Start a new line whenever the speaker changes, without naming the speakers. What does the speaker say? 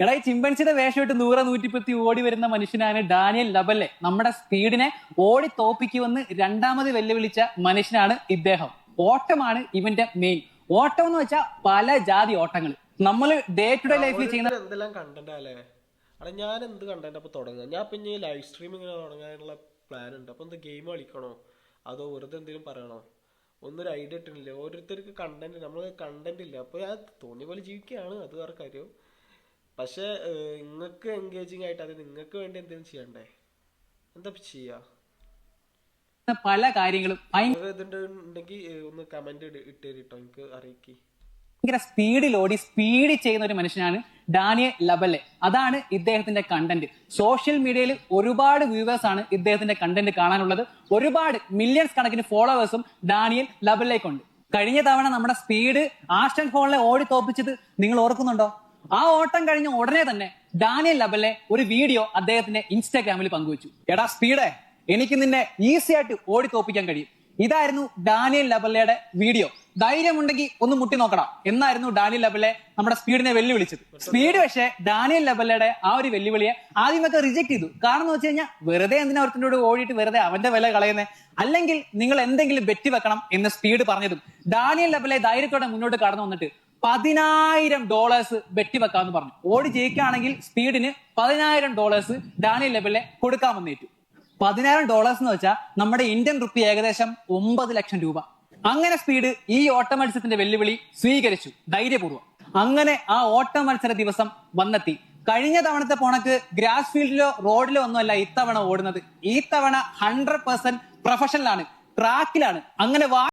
എടാ ഈ ചിമ്പൻസിയുടെ വേഷമിട്ട് 100-110 ഓടി വരുന്ന മനുഷ്യനാണ് ഡാനിയൽ ലബല്ലെ. നമ്മുടെ സ്പീഡിനെ ഓടി തോപ്പിക്കുമെന്ന് രണ്ടാമത് വെല്ലുവിളിച്ച മനുഷ്യനാണ് ഇദ്ദേഹം. ഓട്ടമാണ് ഇവന്റെ മെയിൻ. ഓട്ടം എന്ന് വെച്ചാൽ പല ജാതി ഓട്ടങ്ങൾ നമ്മൾ ഡേ ടു ഡേ ലൈഫിൽ ചെയ്യുന്ന
എന്തെല്ലാം കണ്ടന്റ് അല്ലേ. അവിടെ ഞാൻ എന്ത് കണ്ടന്റ് അപ്പൊ തുടങ്ങുക? ഞാൻ പിന്നെ ലൈവ് സ്ട്രീമിങ് തുടങ്ങാനുള്ള പ്ലാൻ ഉണ്ട്. അപ്പൊ എന്ത് ഗെയിം കളിക്കണോ അതോ വെറുതെ എന്തെങ്കിലും പറയണോ? ഒന്നൊരു ഐഡിയ ഇട്ടില്ല. ഓരോരുത്തർക്ക് കണ്ടന്റ്, നമ്മൾ കണ്ടന്റ് ഇല്ല. അപ്പൊ ഞാൻ തോന്നിയ പോലെ ജീവിക്കുകയാണ്, അത് വേറെ കാര്യം. പക്ഷെ നിങ്ങൾക്ക് എൻഗേജിങ് ആയിട്ട് അത് നിങ്ങൾക്ക് വേണ്ടി എന്തെങ്കിലും ചെയ്യണ്ടേ? എന്താ ചെയ്യാ?
പല കാര്യങ്ങളും
ഉണ്ടെങ്കിൽ ഒന്ന് കമന്റ് ഇട്ടേരിട്ടോ, എനിക്ക് അറിയിക്കി.
ഭയങ്കര സ്പീഡിൽ ഓടി സ്പീഡിൽ ചെയ്യുന്ന ഒരു മനുഷ്യനാണ് ഡാനിയൽ ലബല്ലെ. അതാണ് ഇദ്ദേഹത്തിന്റെ കണ്ടന്റ്. സോഷ്യൽ മീഡിയയിൽ ഒരുപാട് വ്യൂവേഴ്സ് ആണ് ഇദ്ദേഹത്തിന്റെ കണ്ടന്റ് കാണാനുള്ളത്. ഒരുപാട് മില്യൺസ് കണക്കിന് ഫോളോവേഴ്സും ഡാനിയൽ ലബല്ലേക്കുണ്ട്. കഴിഞ്ഞ തവണ നമ്മുടെ സ്പീഡ് ആസ്റ്റൺ ഫോണിലെ ഓടി തോപ്പിച്ചത് നിങ്ങൾ ഓർക്കുന്നുണ്ടോ? ആ ഓട്ടം കഴിഞ്ഞ ഉടനെ തന്നെ ഡാനിയൽ ലബല്ലെ ഒരു വീഡിയോ അദ്ദേഹത്തിന്റെ ഇൻസ്റ്റാഗ്രാമിൽ പങ്കുവച്ചു. എടാ സ്പീഡേ, എനിക്ക് നിന്നെ ഈസി ആയിട്ട് ഓടി തോപ്പിക്കാൻ കഴിയും. ഇതായിരുന്നു ഡാനിയൽ ലബല്ലയുടെ വീഡിയോ. ധൈര്യമുണ്ടെങ്കിൽ ഒന്ന് മുട്ടി നോക്കണം എന്നായിരുന്നു ഡാനിയൽ ലബല്ലെ നമ്മുടെ സ്പീഡിനെ വെല്ലുവിളിച്ചത്. സ്പീഡ് പക്ഷേ ഡാനിയൽ ലബല്ലയുടെ ആ ഒരു വെല്ലുവിളിയെ ആദ്യമൊക്കെ റിജക്ട് ചെയ്തു. കാരണം എന്ന് വെച്ച് കഴിഞ്ഞാൽ വെറുതെ എന്തിനാ ഒരുത്തിനോട് ഓടിയിട്ട് വെറുതെ അവന്റെ വില കളയുന്നത്, അല്ലെങ്കിൽ നിങ്ങൾ എന്തെങ്കിലും ബെറ്റ് വെക്കണം എന്ന് സ്പീഡ് പറഞ്ഞതും ഡാനിയൽ ലബല്ലെ ധൈര്യത്തോടെ മുന്നോട്ട് കടന്നു വന്നിട്ട് $10,000 ബെറ്റ് വെക്കാമെന്ന് പറഞ്ഞു. ഓടി ജയിക്കുകയാണെങ്കിൽ സ്പീഡിന് $10,000 ഡാനിയൽ ലബല്ലെ കൊടുക്കാമെന്നേറ്റു. $10,000 എന്ന് വെച്ചാൽ നമ്മുടെ ഇന്ത്യൻ റുപ്പി ഏകദേശം 9 ലക്ഷം രൂപ. അങ്ങനെ സ്പീഡ് ഈ ഓട്ട മത്സരത്തിന്റെ വെല്ലുവിളി സ്വീകരിച്ചു ധൈര്യപൂർവ്വം. അങ്ങനെ ആ ഓട്ട മത്സര ദിവസം വന്നെത്തി. കഴിഞ്ഞ തവണത്തെ പോണക്ക് ഗ്രാസ് ഫീൽഡിലോ റോഡിലോ ഒന്നുമല്ല ഇത്തവണ ഓടുന്നത്. ഈ തവണ 100% പ്രൊഫഷണലാണ്, ട്രാക്കിലാണ്. അങ്ങനെ